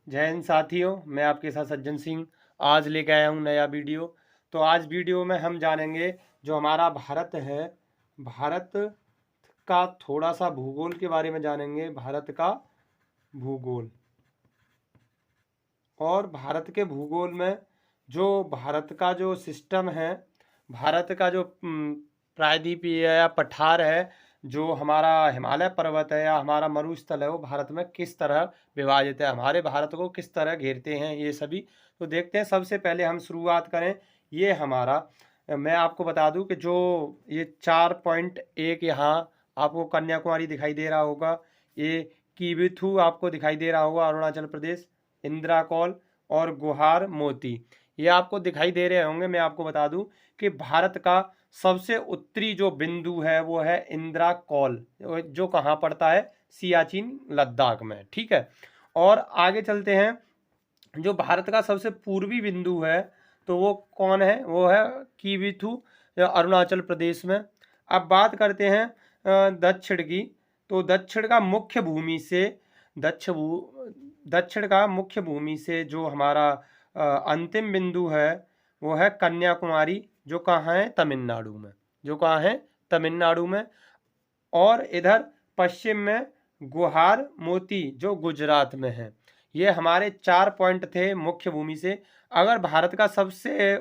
जय हिंद साथियों, मैं आपके साथ सज्जन सिंह आज लेके आया हूँ नया वीडियो। तो आज वीडियो में हम जानेंगे जो हमारा भारत है, भारत का थोड़ा सा भूगोल के बारे में जानेंगे। भारत का भूगोल और भारत के भूगोल में जो भारत का जो सिस्टम है, भारत का जो प्रायद्वीपीय या पठार है, जो हमारा हिमालय पर्वत है या हमारा मरुस्थल है, वो भारत में किस तरह विभाजित है, हमारे भारत को किस तरह घेरते हैं, ये सभी तो देखते हैं। सबसे पहले हम शुरुआत करें, ये हमारा मैं आपको बता दूं कि जो ये 4.1 यहाँ आपको कन्याकुमारी दिखाई दे रहा होगा, ये कीबिथु आपको दिखाई दे रहा होगा अरुणाचल प्रदेश, इंद्राकौल और गुहार मोती ये आपको दिखाई दे रहे होंगे। मैं आपको बता दूं कि भारत का सबसे उत्तरी जो बिंदु है वो है इंद्राकौल, जो कहाँ पड़ता है, सियाचिन लद्दाख में, ठीक है। और आगे चलते हैं, जो भारत का सबसे पूर्वी बिंदु है तो वो कौन है, वो है कीबिथु अरुणाचल प्रदेश में। अब बात करते हैं दक्षिण की, तो दक्षिण का मुख्य भूमि से दक्षिण का मुख्य भूमि से जो हमारा अंतिम बिंदु है वो है कन्याकुमारी, जो कहाँ है, तमिलनाडु में, जो कहाँ है, तमिलनाडु में। और इधर पश्चिम में गुहार मोती जो गुजरात में है। ये हमारे 4 पॉइंट थे मुख्य भूमि से। अगर भारत का सबसे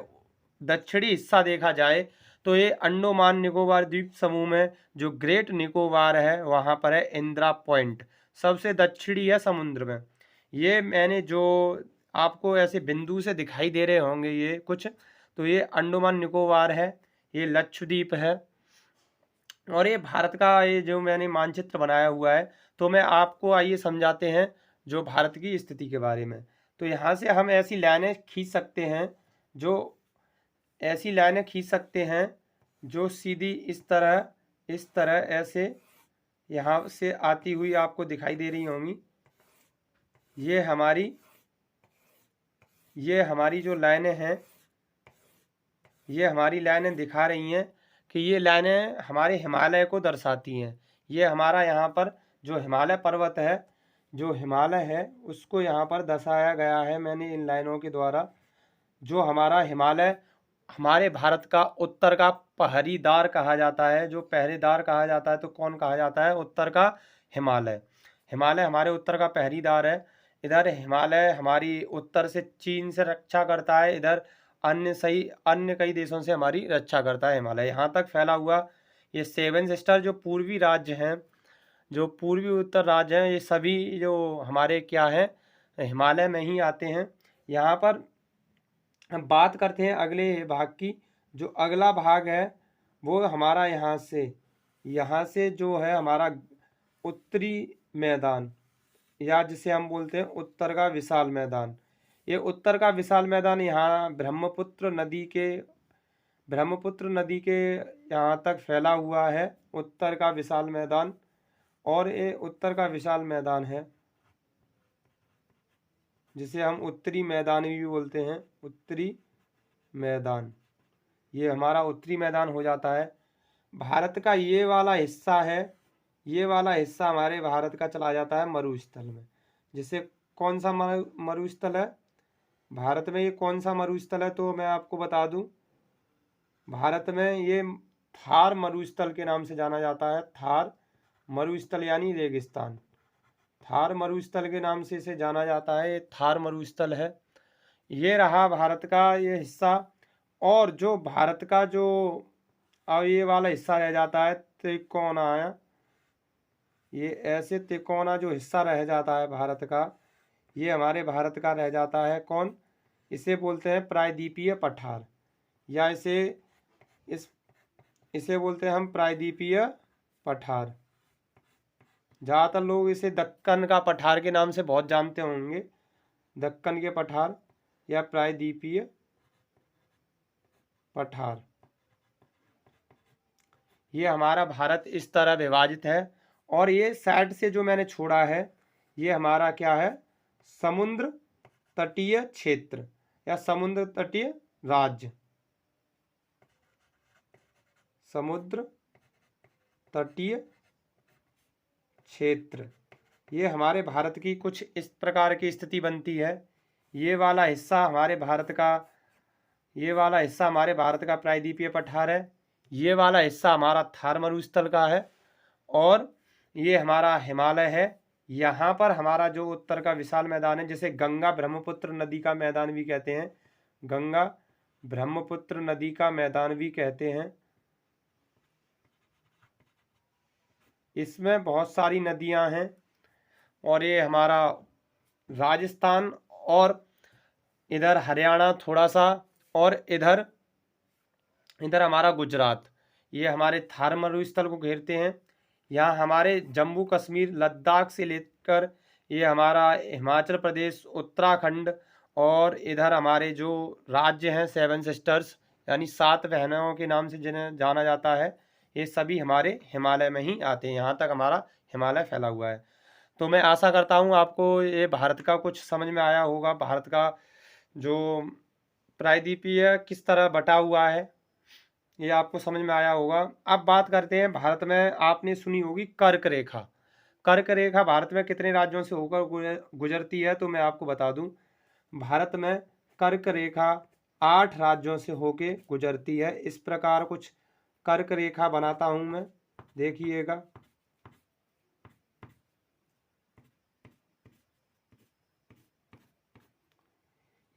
दक्षिणी हिस्सा देखा जाए तो ये अंडमान निकोबार द्वीप समूह में जो ग्रेट निकोबार है वहाँ पर है इंदिरा पॉइंट, सबसे दक्षिणी है समुद्र में। ये मैंने जो आपको ऐसे बिंदु से दिखाई दे रहे होंगे ये कुछ, तो ये अंडमान निकोबार है, ये लक्षद्वीप है, और ये भारत का ये जो मैंने मानचित्र बनाया हुआ है। तो मैं आपको आइए समझाते हैं जो भारत की स्थिति के बारे में। तो यहाँ से हम ऐसी लाइनें खींच सकते हैं, जो ऐसी लाइनें खींच सकते हैं जो सीधी इस तरह ऐसे यहाँ से आती हुई आपको दिखाई दे रही होंगी। ये हमारी जो लाइनें हैं, ये हमारी लाइनें दिखा रही हैं कि ये लाइनें हमारे हिमालय को दर्शाती हैं। ये हमारा यहाँ पर जो हिमालय पर्वत है, जो हिमालय है उसको यहाँ पर दर्शाया गया है मैंने इन लाइनों के द्वारा। जो हमारा हिमालय हमारे भारत का उत्तर का पहरेदार कहा जाता है, जो पहरेदार कहा जाता है तो कौन कहा जाता है, उत्तर का हिमालय। हिमालय हमारे उत्तर का पहरेदार है। इधर हिमालय हमारी उत्तर से चीन से रक्षा करता है, इधर अन्य कई देशों से हमारी रक्षा करता है हिमालय। यहाँ तक फैला हुआ ये 7 सिस्टर जो पूर्वी राज्य हैं, जो पूर्वी उत्तर राज्य हैं, ये सभी जो हमारे क्या हैं, हिमालय में ही आते हैं। यहाँ पर हम बात करते हैं अगले भाग की। जो अगला भाग है वो हमारा यहाँ से जो है हमारा उत्तरी मैदान, या जिसे हम बोलते हैं उत्तर का विशाल मैदान। ये उत्तर का विशाल मैदान यहाँ ब्रह्मपुत्र नदी के यहाँ तक फैला हुआ है, उत्तर का विशाल मैदान। और ये उत्तर का विशाल मैदान है जिसे हम उत्तरी मैदान भी बोलते हैं, उत्तरी मैदान। ये हमारा उत्तरी मैदान हो जाता है। भारत का ये वाला हिस्सा है, ये वाला हिस्सा हमारे भारत का चला जाता है मरुस्थल में। जिसे कौन सा मरुस्थल है भारत में, ये कौन सा मरुस्थल है, तो मैं आपको बता दूं, भारत में ये थार मरुस्थल के नाम से जाना जाता है। थार मरुस्थल यानी रेगिस्तान, थार मरुस्थल के नाम से इसे जाना जाता है। ये थार मरुस्थल है। ये रहा भारत का ये हिस्सा। और जो भारत का जो अब ये वाला हिस्सा रह जाता है त्रिकोणा, ये ऐसे त्रिकोणा जो हिस्सा रह जाता है भारत का, ये हमारे भारत का रह जाता है कौन, इसे बोलते हैं प्रायद्वीपीय पठार, या इसे बोलते हैं हम प्रायद्वीपीय पठार। ज़्यादातर लोग इसे दक्कन का पठार के नाम से बहुत जानते होंगे, दक्कन के पठार या प्रायद्वीपीय पठार। ये हमारा भारत इस तरह विभाजित है। और ये साइड से जो मैंने छोड़ा है ये हमारा क्या है, समुद्र तटीय क्षेत्र या समुद्र तटीय राज्य, समुद्र तटीय क्षेत्र ये हमारे भारत की कुछ इस प्रकार की स्थिति बनती है। ये वाला हिस्सा हमारे भारत का, ये वाला हिस्सा हमारे भारत का प्रायद्वीपीय पठार है। ये वाला हिस्सा हमारा थार मरुस्थल का है और ये हमारा हिमालय है। यहाँ पर हमारा जो उत्तर का विशाल मैदान है, जिसे गंगा ब्रह्मपुत्र नदी का मैदान भी कहते हैं, गंगा ब्रह्मपुत्र नदी का मैदान भी कहते हैं। इसमें बहुत सारी नदियां हैं और ये हमारा राजस्थान और इधर हरियाणा थोड़ा सा और इधर इधर हमारा गुजरात, ये हमारे थार मरुस्थल को घेरते हैं। यहाँ हमारे जम्मू कश्मीर लद्दाख से लेकर ये हमारा हिमाचल प्रदेश, उत्तराखंड और इधर हमारे जो राज्य हैं सेवन सिस्टर्स यानी 7 बहनों के नाम से जिन्हें जाना जाता है, ये सभी हमारे हिमालय में ही आते हैं। यहाँ तक हमारा हिमालय फैला हुआ है। तो मैं आशा करता हूँ आपको ये भारत का कुछ समझ में आया होगा, भारत का जो प्रायद्वीपीय किस तरह बटा हुआ है ये आपको समझ में आया होगा। अब बात करते हैं भारत में, आपने सुनी होगी कर्क रेखा। कर्क रेखा भारत में कितने राज्यों से होकर गुजरती है, तो मैं आपको बता दूं, भारत में कर्क रेखा 8 राज्यों से होके गुजरती है। इस प्रकार कुछ कर्क रेखा बनाता हूं मैं, देखिएगा।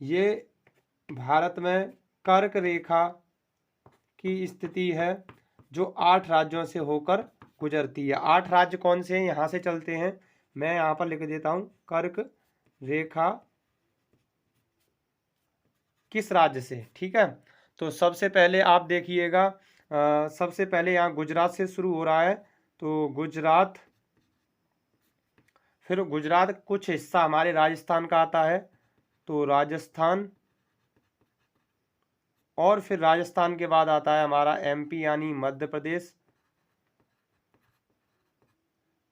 ये भारत में कर्क रेखा की स्थिति है जो 8 राज्यों से होकर गुजरती है। 8 राज्य कौन से हैं, यहाँ से चलते हैं, मैं यहाँ पर लिख देता हूँ। कर्क रेखा किस राज्य से, ठीक है। तो सबसे पहले आप देखिएगा, सबसे पहले यहाँ गुजरात से शुरू हो रहा है, तो गुजरात, फिर गुजरात कुछ हिस्सा हमारे राजस्थान का आता है, तो राजस्थान, और फिर राजस्थान के बाद आता है हमारा एमपी यानी मध्य प्रदेश,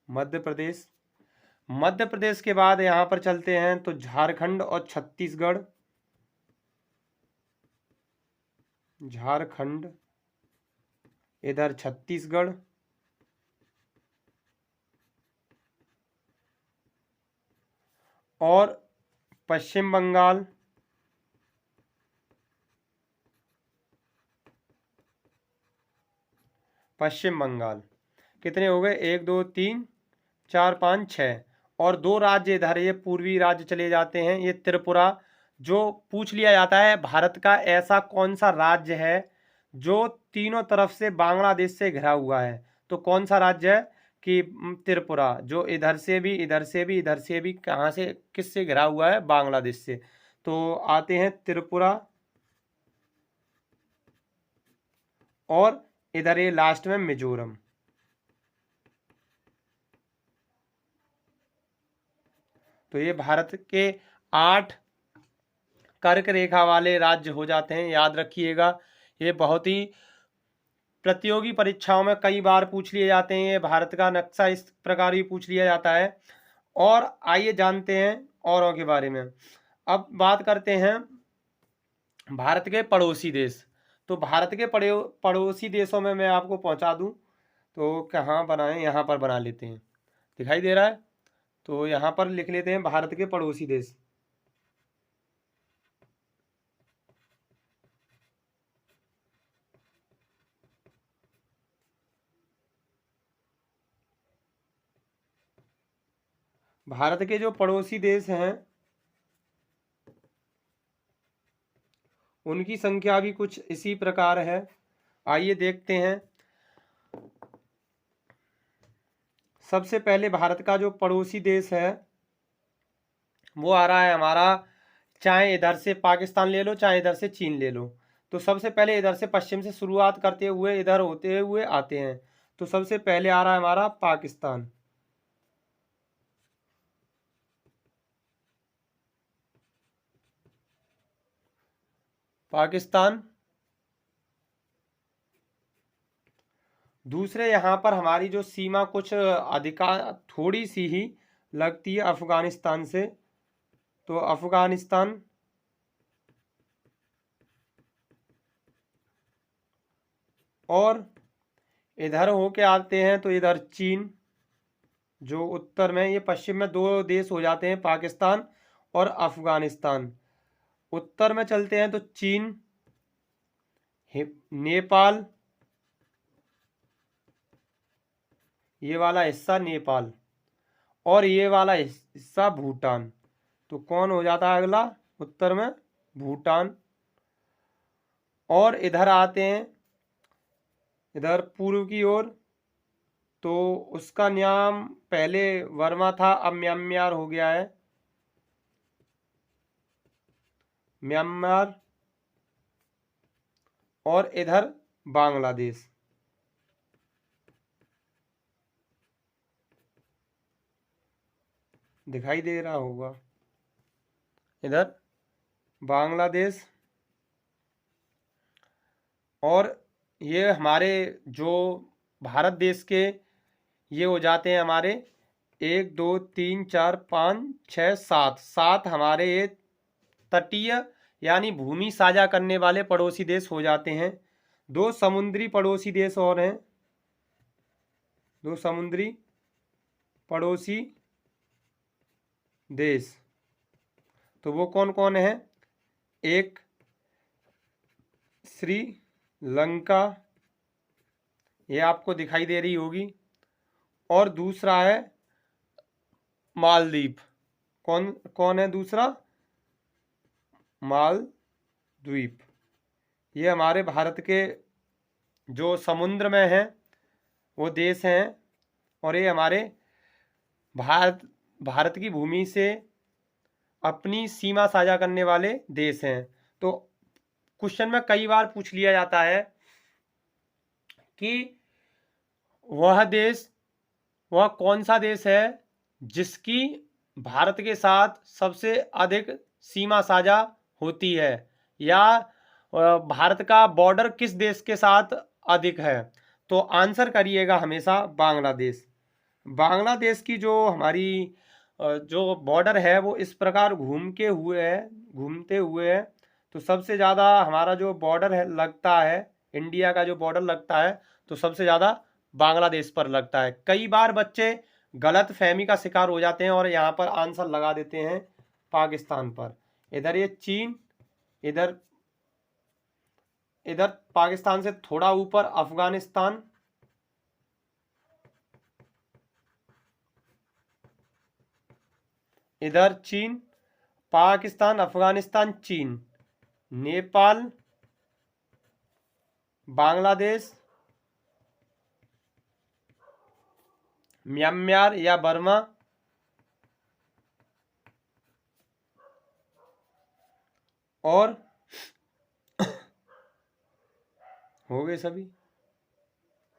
मध्य प्रदेश। मध्य प्रदेश के बाद यहाँ पर चलते हैं तो झारखंड और छत्तीसगढ़, झारखंड, इधर छत्तीसगढ़, और पश्चिम बंगाल, पश्चिम बंगाल। कितने हो गए, 1 2 3 4 5 6, और 2 राज्य इधर ये पूर्वी राज्य चले जाते हैं, ये त्रिपुरा। जो पूछ लिया जाता है भारत का ऐसा कौन सा राज्य है जो तीनों तरफ से बांग्लादेश से घिरा हुआ है, तो कौन सा राज्य है कि त्रिपुरा, जो इधर से भी इधर से भी इधर से भी कहाँ से किससे घिरा हुआ है, बांग्लादेश से। तो आते हैं त्रिपुरा, और इधर ये लास्ट में मिजोरम। तो ये भारत के 8 कर्क रेखा वाले राज्य हो जाते हैं, याद रखिएगा। ये बहुत ही प्रतियोगी परीक्षाओं में कई बार पूछ लिए जाते हैं, ये भारत का नक्शा इस प्रकार भी पूछ लिया जाता है। और आइए जानते हैं औरों के बारे में। अब बात करते हैं भारत के पड़ोसी देश। तो भारत के पड़ोसी देशों में मैं आपको पहुंचा दूं, तो कहाँ बनाएं, यहाँ पर बना लेते हैं, दिखाई दे रहा है, तो यहाँ पर लिख लेते हैं भारत के पड़ोसी देश। भारत के जो पड़ोसी देश हैं उनकी संख्या भी कुछ इसी प्रकार है, आइए देखते हैं। सबसे पहले भारत का जो पड़ोसी देश है वो आ रहा है हमारा, चाहे इधर से पाकिस्तान ले लो चाहे इधर से चीन ले लो। तो सबसे पहले इधर से पश्चिम से शुरुआत करते हुए इधर होते हुए आते हैं, तो सबसे पहले आ रहा है हमारा पाकिस्तान। पाकिस्तान। दूसरे यहाँ पर हमारी जो सीमा कुछ अधिकार थोड़ी सी ही लगती है अफगानिस्तान से, तो अफगानिस्तान। और इधर होके आते हैं तो इधर चीन, जो उत्तर में, ये पश्चिम में दो देश हो जाते हैं, पाकिस्तान और अफगानिस्तान। उत्तर में चलते हैं तो चीन, नेपाल, ये वाला हिस्सा नेपाल, और ये वाला हिस्सा भूटान। तो कौन हो जाता है अगला उत्तर में? भूटान। और इधर आते हैं, इधर पूर्व की ओर, तो उसका नाम पहले वर्मा था, अब म्यांमार हो गया है, म्यांमार। और इधर बांग्लादेश। दिखाई दे रहा होगा, इधर बांग्लादेश। और ये हमारे जो भारत देश के, ये हो जाते हैं हमारे 1 2 3 4 5 6 7 7 हमारे ये तटीय यानी भूमि साझा करने वाले पड़ोसी देश हो जाते हैं। 2 समुद्री पड़ोसी देश और हैं, 2 समुद्री पड़ोसी देश। तो वो कौन कौन है? एक श्रीलंका, ये आपको दिखाई दे रही होगी, और दूसरा है मालदीव। कौन कौन है दूसरा? मालद्वीप। ये हमारे भारत के जो समुद्र में हैं वो देश हैं, और ये हमारे भारत की भूमि से अपनी सीमा साझा करने वाले देश हैं। तो क्वेश्चन में कई बार पूछ लिया जाता है कि वह कौन सा देश है जिसकी भारत के साथ सबसे अधिक सीमा साझा होती है, या भारत का बॉर्डर किस देश के साथ अधिक है। तो आंसर करिएगा हमेशा बांग्लादेश। बांग्लादेश की जो हमारी जो बॉर्डर है वो इस प्रकार घूमते हुए है। तो सबसे ज़्यादा हमारा जो बॉर्डर है लगता है, इंडिया का जो बॉर्डर लगता है, तो सबसे ज़्यादा बांग्लादेश पर लगता है। कई बार बच्चे गलत फहमी का शिकार हो जाते हैं और यहाँ पर आंसर लगा देते हैं पाकिस्तान पर। इधर ये चीन, इधर पाकिस्तान से थोड़ा ऊपर अफगानिस्तान, इधर चीन, पाकिस्तान, अफगानिस्तान, चीन, नेपाल, बांग्लादेश, म्यांमार या बर्मा, और हो गए सभी।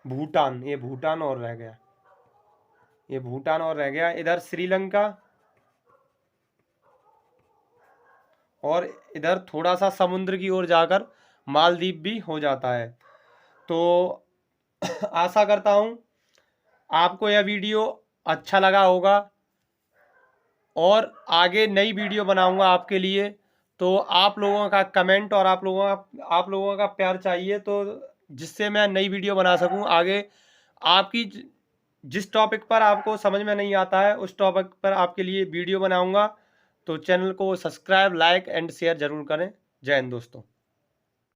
भूटान, ये भूटान और रह गया, ये भूटान और रह गया। इधर श्रीलंका, और इधर थोड़ा सा समुद्र की ओर जाकर मालदीव भी हो जाता है। तो आशा करता हूँ आपको यह वीडियो अच्छा लगा होगा, और आगे नई वीडियो बनाऊंगा आपके लिए। तो आप लोगों का कमेंट और आप लोगों का प्यार चाहिए, तो जिससे मैं नई वीडियो बना सकूं आगे। आपकी जिस टॉपिक पर आपको समझ में नहीं आता है उस टॉपिक पर आपके लिए वीडियो बनाऊंगा। तो चैनल को सब्सक्राइब, लाइक एंड शेयर जरूर करें। जय हिंद दोस्तों।